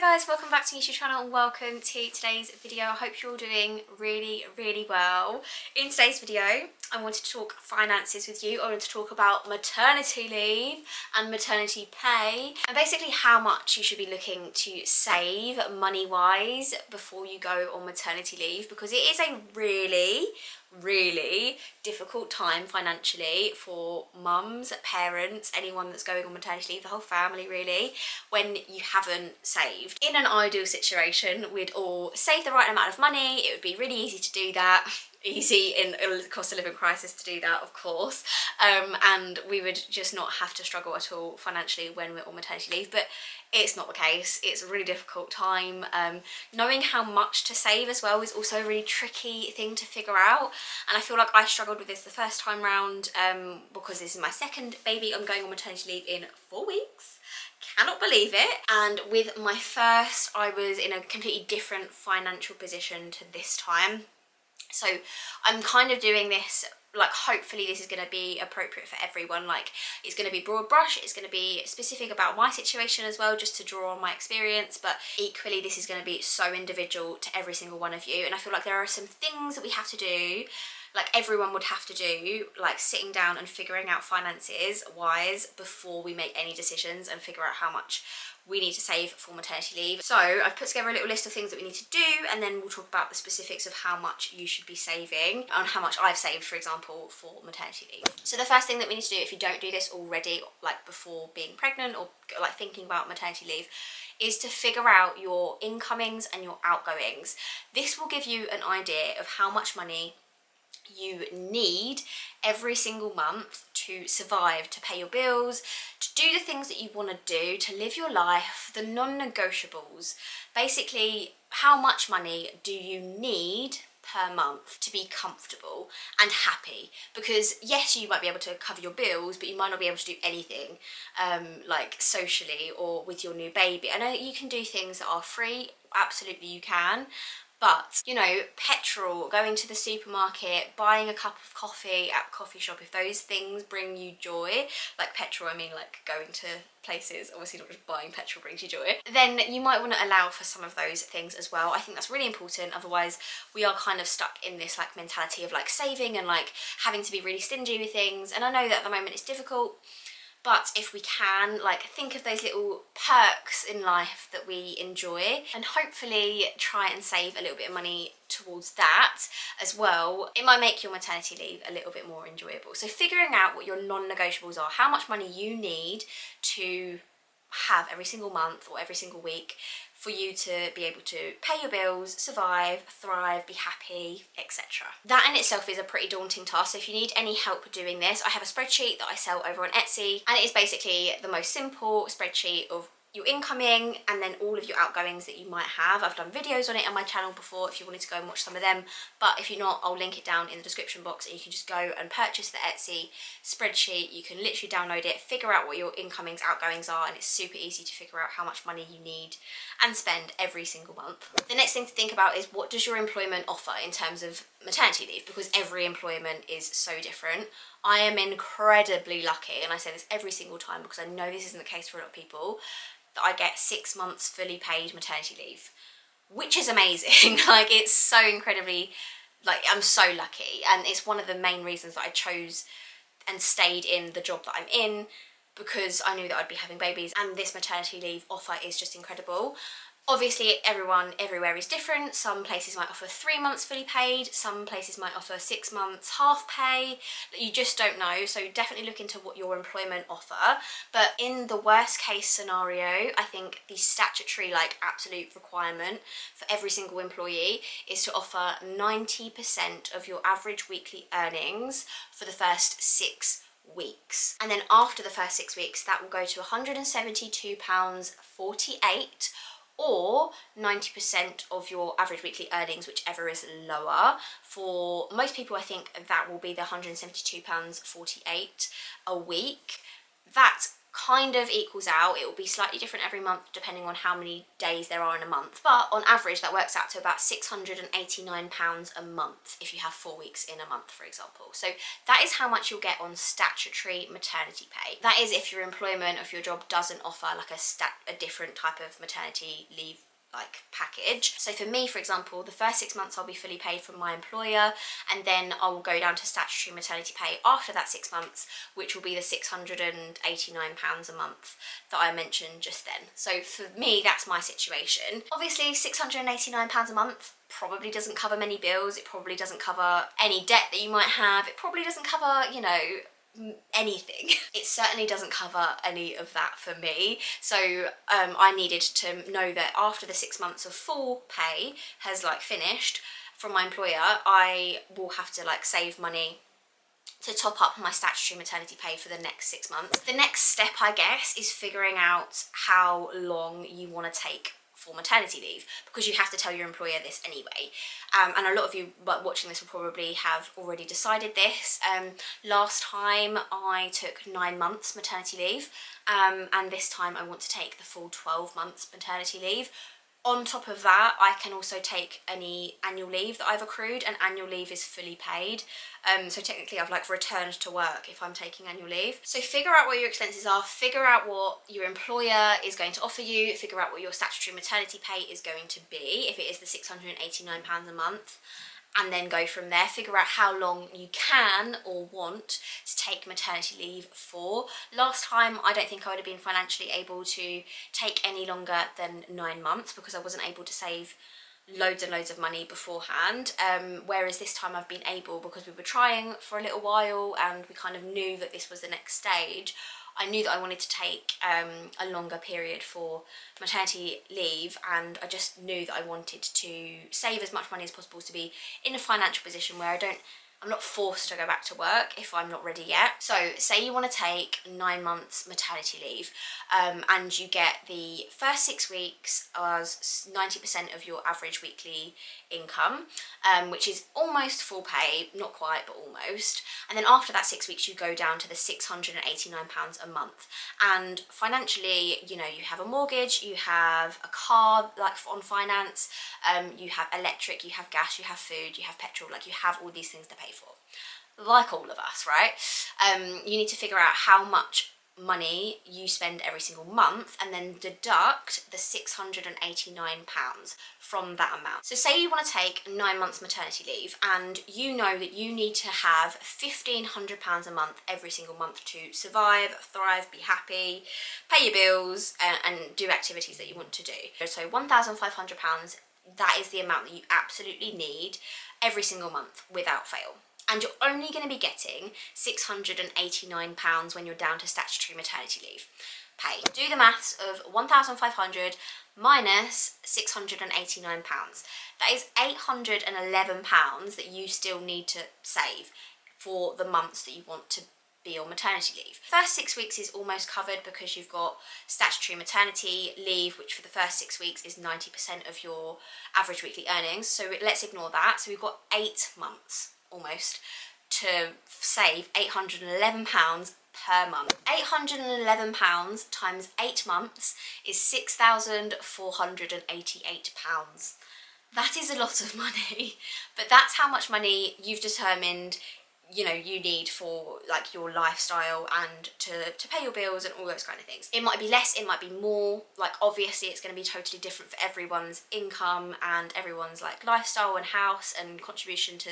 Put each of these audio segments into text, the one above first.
Hi guys, welcome back to my YouTube channel and welcome to today's video. I hope you're all doing really well. In today's video, I wanted to talk finances with you. I wanted to talk about maternity leave and maternity pay and basically how much you should be looking to save money-wise before you go on maternity leave, because it is a really difficult time financially for mums, parents, anyone that's going on maternity leave, the whole family really, when you haven't saved. In an ideal situation, we'd all save the right amount of money. It would be really easy to do that. Easy in a cost of living crisis to do that, of course, and we would just not have to struggle at all financially when we're on maternity leave. But it's not the case. It's a really difficult time. Knowing how much to save as well is also a really tricky thing to figure out, and I feel like I struggled with this the first time round because this is my second baby. I'm going on maternity leave in 4 weeks. Cannot believe it. And with my first, I was in a completely different financial position to this time. So I'm kind of doing this, like, hopefully this is going to be appropriate for everyone. Like, it's going to be broad brush, it's going to be specific about my situation as well, just to draw on my experience, but equally this is going to be so individual to every single one of you. And I feel like there are some things that we have to do, like everyone would have to do, like sitting down and figuring out finances wise before we make any decisions and figure out how much we need to save for maternity leave. So I've put together a little list of things that we need to do, and then we'll talk about the specifics of how much you should be saving and how much I've saved, for example, for maternity leave. So the first thing that we need to do, if you don't do this already, like before being pregnant or like thinking about maternity leave, is to figure out your incomings and your outgoings. This will give you an idea of how much money you need every single month to survive, to pay your bills, to do the things that you want to do, to live your life, the non-negotiables. Basically, how much money do you need per month to be comfortable and happy? Because yes, you might be able to cover your bills, but you might not be able to do anything like socially or with your new baby. I know you can do things that are free, absolutely you can. But, you know, petrol, going to the supermarket, buying a cup of coffee at a coffee shop, if those things bring you joy, like petrol, I mean like going to places, obviously not just buying petrol brings you joy, then you might want to allow for some of those things as well. I think that's really important. Otherwise, we are kind of stuck in this like mentality of like saving and like having to be really stingy with things. And I know that at the moment it's difficult, but if we can, like, think of those little perks in life that we enjoy and hopefully try and save a little bit of money towards that as well. It might make your maternity leave a little bit more enjoyable. So figuring out what your non-negotiables are, how much money you need to have every single month or every single week for you to be able to pay your bills, survive, thrive, be happy, etc. That in itself is a pretty daunting task. So if you need any help doing this, I have a spreadsheet that I sell over on Etsy, and it is basically the most simple spreadsheet of your incoming and then all of your outgoings that you might have. I've done videos on it on my channel before if you wanted to go and watch some of them, but if you're not, I'll link it down in the description box and you can just go and purchase the Etsy spreadsheet. You can literally download it, figure out what your incomings, outgoings are, and it's super easy to figure out how much money you need and spend every single month. The next thing to think about is, what does your employment offer in terms of maternity leave? Because every employment is so different. I am incredibly lucky, and I say this every single time because I know this isn't the case for a lot of people, that I get 6 months fully paid maternity leave, which is amazing. Like, it's so incredibly, like, I'm so lucky, and it's one of the main reasons that I chose and stayed in the job that I'm in, because I knew that I'd be having babies, and this maternity leave offer is just incredible. Obviously, everyone everywhere is different. Some places might offer 3 months fully paid, some places might offer 6 months half pay. You just don't know, so definitely look into what your employment offer. But in the worst case scenario, I think the statutory, like, absolute requirement for every single employee is to offer 90% of your average weekly earnings for the first 6 weeks. And then after the first 6 weeks, that will go to £172.48, or 90% of your average weekly earnings, whichever is lower. For most people, I think that will be the £172.48 a week. That kind of equals out. It will be slightly different every month depending on how many days there are in a month, but on average that works out to about £689 a month if you have 4 weeks in a month, for example. So that is how much you'll get on statutory maternity pay. That is if your employment, if your job doesn't offer like a different type of maternity leave like package. So for me, for example, the first 6 months I'll be fully paid from my employer, and then I will go down to statutory maternity pay after that 6 months, which will be the £689 a month that I mentioned just then. So for me, that's my situation. Obviously, £689 a month probably doesn't cover many bills. It probably doesn't cover any debt that you might have. It probably doesn't cover, you know, anything. It certainly doesn't cover any of that for me. So I needed to know that after the 6 months of full pay has like finished from my employer, I will have to like save money to top up my statutory maternity pay for the next 6 months. The next step, I guess, is figuring out how long you want to take for maternity leave, because you have to tell your employer this anyway. And a lot of you watching this will probably have already decided this. Last time I took 9 months maternity leave, and this time I want to take the full 12 months maternity leave. On top of that, I can also take any annual leave that I've accrued, and annual leave is fully paid. So technically I've like returned to work if I'm taking annual leave. So figure out what your expenses are, figure out what your employer is going to offer you, figure out what your statutory maternity pay is going to be, if it is the £689 a month, and then go from there. Figure out how long you can or want to take maternity leave for. Last time, I don't think I would have been financially able to take any longer than 9 months because I wasn't able to save loads and loads of money beforehand, whereas this time I've been able, because we were trying for a little while and we kind of knew that this was the next stage. I knew that I wanted to take a longer period for maternity leave, and I just knew that I wanted to save as much money as possible to be in a financial position where I'm not forced to go back to work if I'm not ready yet. So say you want to take 9 months maternity leave, and you get the first 6 weeks as 90% of your average weekly income, which is almost full pay, not quite, but almost. And then after that 6 weeks, you go down to the £689 a month. And financially, you know, you have a mortgage, you have a car, like on finance, you have electric, you have gas, you have food, you have petrol, like you have all these things to pay for. Like all of us, right? You need to figure out how much money you spend every single month and then deduct the £689 from that amount. So say you want to take 9 months maternity leave and you know that you need to have £1,500 a month every single month to survive, thrive, be happy, pay your bills, and do activities that you want to do. So £1,500, that is the amount that you absolutely need every single month without fail. And you're only going to be getting £689 when you're down to statutory maternity leave pay. Do the maths of 1,500 minus £689. That is £811 that you still need to save for the months that you want to be on maternity leave. First 6 weeks is almost covered because you've got statutory maternity leave, which for the first 6 weeks is 90% of your average weekly earnings. So let's ignore that. So we've got 8 months almost to save £811 per month. £811 times 8 months is £6,488. That is a lot of money, but that's how much money you've determined, you know, you need for like your lifestyle and to pay your bills and all those kind of things. It might be less, it might be more, like obviously it's going to be totally different for everyone's income and everyone's like lifestyle and house and contribution to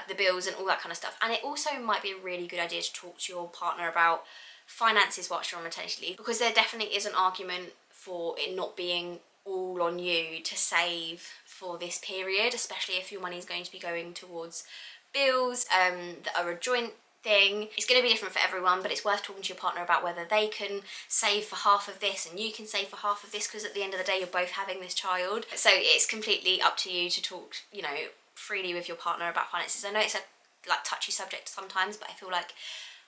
the bills and all that kind of stuff. And it also might be a really good idea to talk to your partner about finances whilst you're on maternity leave, because there definitely is an argument for it not being all on you to save for this period, especially if your money is going to be going towards bills that are a joint thing. It's going to be different for everyone, but it's worth talking to your partner about whether they can save for half of this and you can save for half of this, because at the end of the day you're both having this child. So it's completely up to you to talk, you know, freely with your partner about finances. I know it's a like touchy subject sometimes, but I feel like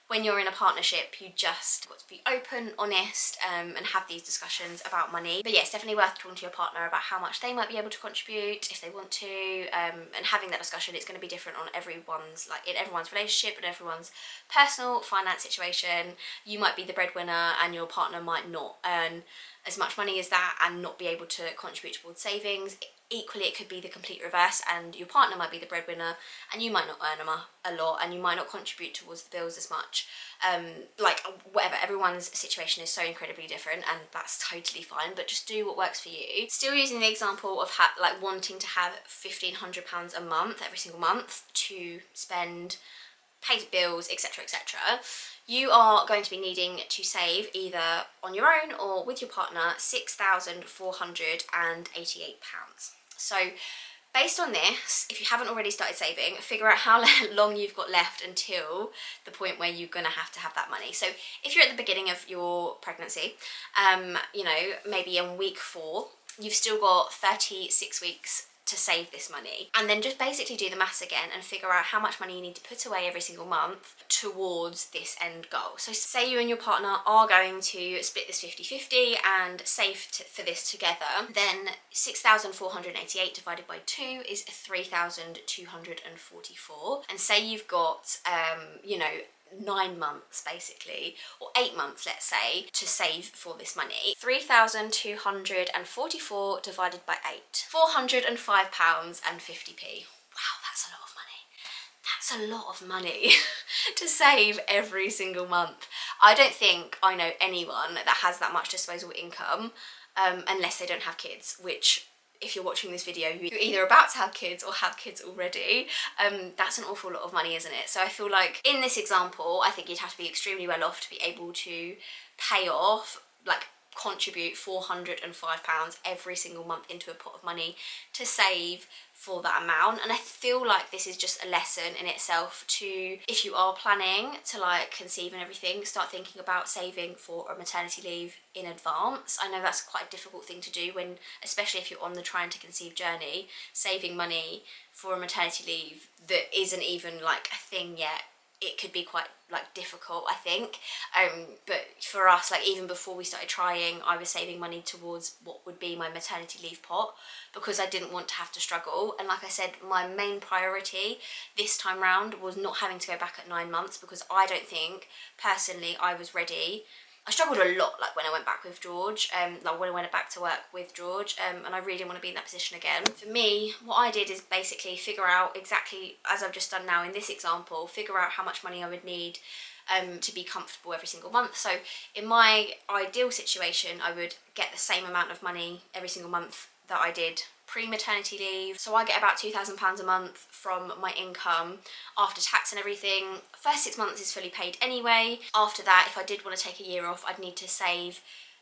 when you're in a partnership, you just got to be open, honest, and have these discussions about money. But yeah, it's definitely worth talking to your partner about how much they might be able to contribute if they want to, and having that discussion. It's going to be different on everyone's, like in everyone's relationship and everyone's personal finance situation. You might be the breadwinner and your partner might not earn as much money as that and not be able to contribute towards savings. Equally, it could be the complete reverse, and your partner might be the breadwinner and you might not earn a lot and you might not contribute towards the bills as much. Like whatever, everyone's situation is so incredibly different, and that's totally fine, but just do what works for you. Still using the example of like wanting to have £1,500 a month every single month to spend, pay bills, etc, etc. You are going to be needing to save, either on your own or with your partner, £6,488. So based on this, if you haven't already started saving, figure out how long you've got left until the point where you're going to have that money. So if you're at the beginning of your pregnancy, you know, maybe in week 4, you've still got 36 weeks to save this money, and then just basically do the maths again and figure out how much money you need to put away every single month towards this end goal. So say you and your partner are going to split this 50-50 and save for this together, then 6,488 divided by 2 is 3,244, and say you've got you know, 9 months basically, or 8 months let's say, to save for this money. 3,244 divided by 8, £405.50. Wow, that's a lot of money. That's a lot of money to save every single month. I don't think I know anyone that has that much disposable income, unless they don't have kids, which, if you're watching this video, you're either about to have kids or have kids already. That's an awful lot of money, isn't it? So I feel like in this example, I think you'd have to be extremely well off to be able to pay off, like contribute £405 every single month into a pot of money to save for that amount. And I feel like this is just a lesson in itself to, if you are planning to like conceive and everything, start thinking about saving for a maternity leave in advance. I know that's quite a difficult thing to do when, especially if you're on the trying to conceive journey, saving money for a maternity leave that isn't even like a thing yet. It could be quite like difficult, I think, but for us, like even before we started trying, I was saving money towards what would be my maternity leave pot, because I didn't want to have to struggle. And like I said, my main priority this time round was not having to go back at 9 months, because I don't think personally I was ready. I struggled a lot, like when I went back with George, like when I went back to work with George, and I really didn't want to be in that position again. For me, what I did is basically figure out exactly, as I've just done now in this example, figure out how much money I would need to be comfortable every single month. So in my ideal situation, I would get the same amount of money every single month that I did pre-maternity leave. So I get about £2,000 a month from my income after tax and everything. First 6 months is fully paid anyway. After that, if I did want to take a year off, I'd need to save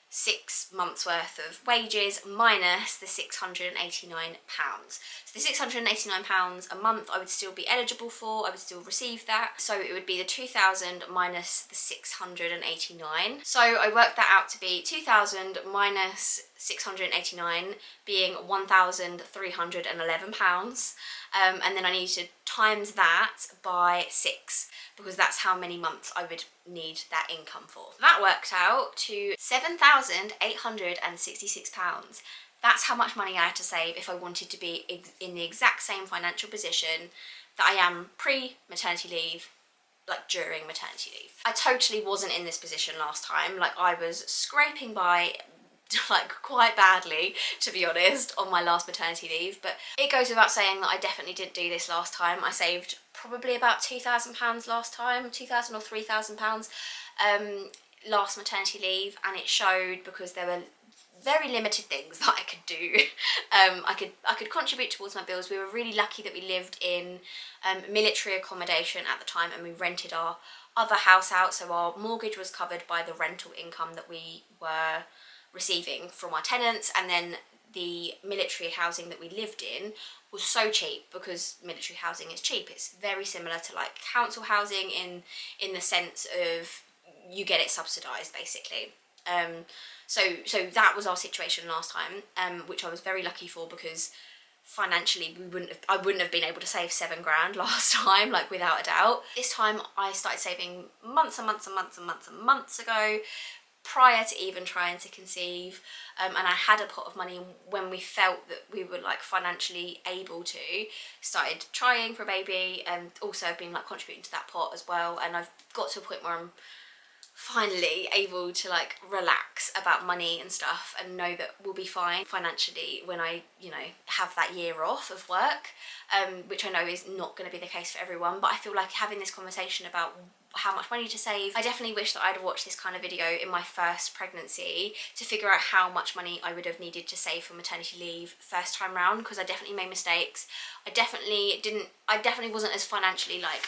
6 months worth of wages minus the £689. So the £689 a month I would still be eligible for, I would still receive that. So it would be the 2,000 minus the 689. So I worked that out to be 2,000 minus 689 being £1,311. And then I need to times that by 6, because that's how many months I would need that income for. That worked out to £7,866. That's how much money I had to save if I wanted to be in the exact same financial position that I am pre-maternity leave, like during maternity leave. I totally wasn't in this position last time. Like I was scraping by like quite badly, to be honest, on my last maternity leave, but it goes without saying that I definitely didn't do this last time. I saved probably about £2,000 last time, £2,000 or £3,000 last maternity leave, and it showed because there were very limited things that I could do. I could contribute towards my bills. We were really lucky that we lived in military accommodation at the time, and we rented our other house out, so our mortgage was covered by the rental income that we were receiving from our tenants. And then the military housing that we lived in was so cheap, because military housing is cheap. It's very similar to like council housing in the sense of you get it subsidised basically. So that was our situation last time, which I was very lucky for, because financially I wouldn't have been able to save £7 last time, like without a doubt. This time I started saving months and months and months and months and months ago, prior to even trying to conceive, and I had a pot of money when we felt that we were like financially able to, started trying for a baby, and also I've been like contributing to that pot as well, and I've got to a point where I'm finally able to like relax about money and stuff and know that we'll be fine financially when I, you know, have that year off of work, which I know is not going to be the case for everyone, but I feel like having this conversation about how much money to save, I definitely wish that I'd watched this kind of video in my first pregnancy to figure out how much money I would have needed to save for maternity leave first time round, because I definitely made mistakes. I definitely wasn't as financially like,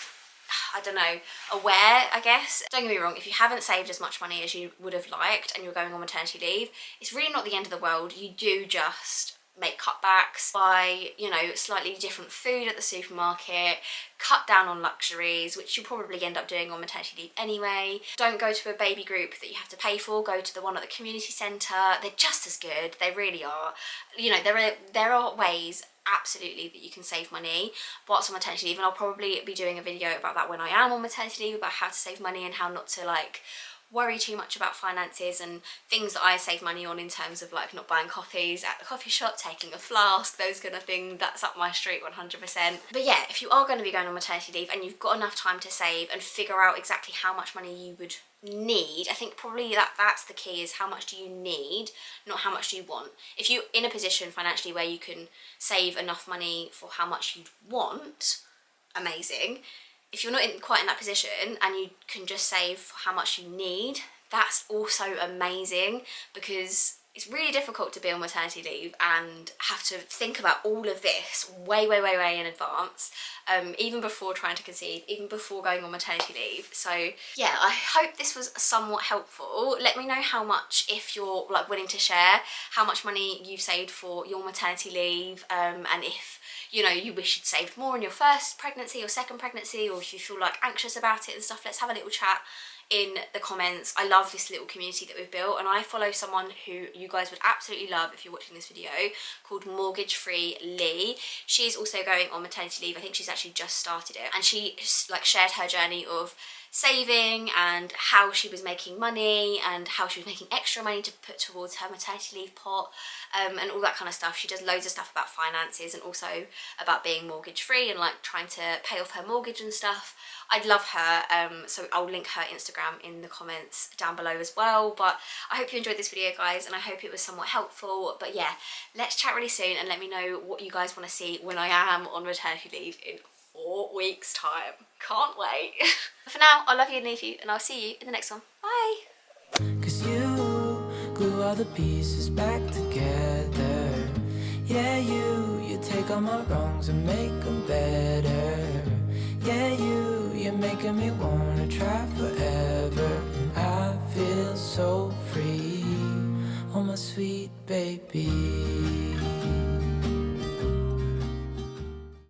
I don't know, aware, I guess. Don't get me wrong, if you haven't saved as much money as you would have liked and you're going on maternity leave, it's really not the end of the world. You do just make cutbacks, buy, you know, slightly different food at the supermarket, cut down on luxuries, which you'll probably end up doing on maternity leave anyway. Don't go to a baby group that you have to pay for, go to the one at the community centre. They're just as good, they really are. You know, there are ways absolutely that you can save money whilst on maternity leave, and I'll probably be doing a video about that when I am on maternity leave, about how to save money and how not to like worry too much about finances and things that I save money on, in terms of like not buying coffees at the coffee shop, taking a flask, those kind of things. That's up my street 100%. But yeah, if you are going to be going on maternity leave and you've got enough time to save and figure out exactly how much money you would need, I think probably that's the key, is how much do you need, not how much do you want. If you're in a position financially where you can save enough money for how much you'd want, amazing. If you're not quite in that position and you can just save for how much you need, that's also amazing, because it's really difficult to be on maternity leave and have to think about all of this way in advance, even before trying to conceive, even before going on maternity leave. So yeah, I hope this was somewhat helpful. Let me know how much, if you're like willing to share, how much money you've saved for your maternity leave, and if you know you wish you'd saved more in your first pregnancy or second pregnancy, or if you feel like anxious about it and stuff. Let's have a little chat in the comments. I love this little community that we've built, and I follow someone who you guys would absolutely love if you're watching this video, called Mortgage Free Lee. She's also going on maternity leave. I think she's actually just started it, and she like shared her journey of saving and how she was making money and how she was making extra money to put towards her maternity leave pot, and all that kind of stuff. She does loads of stuff about finances and also about being mortgage free and like trying to pay off her mortgage and stuff. I'd love her, so I'll link her Instagram in the comments down below as well. But I hope you enjoyed this video, guys, and I hope it was somewhat helpful. But yeah, let's chat really soon and let me know what you guys want to see when I am on maternity leave in 4 weeks time. Can't wait. For now, I love you and leave you, and I'll see you in the next one. Bye. 'Cause you glue all the pieces back together. Yeah, you take all my wrongs and make them better. Yeah, you're making me wanna try forever. And I feel so free, oh my sweet baby.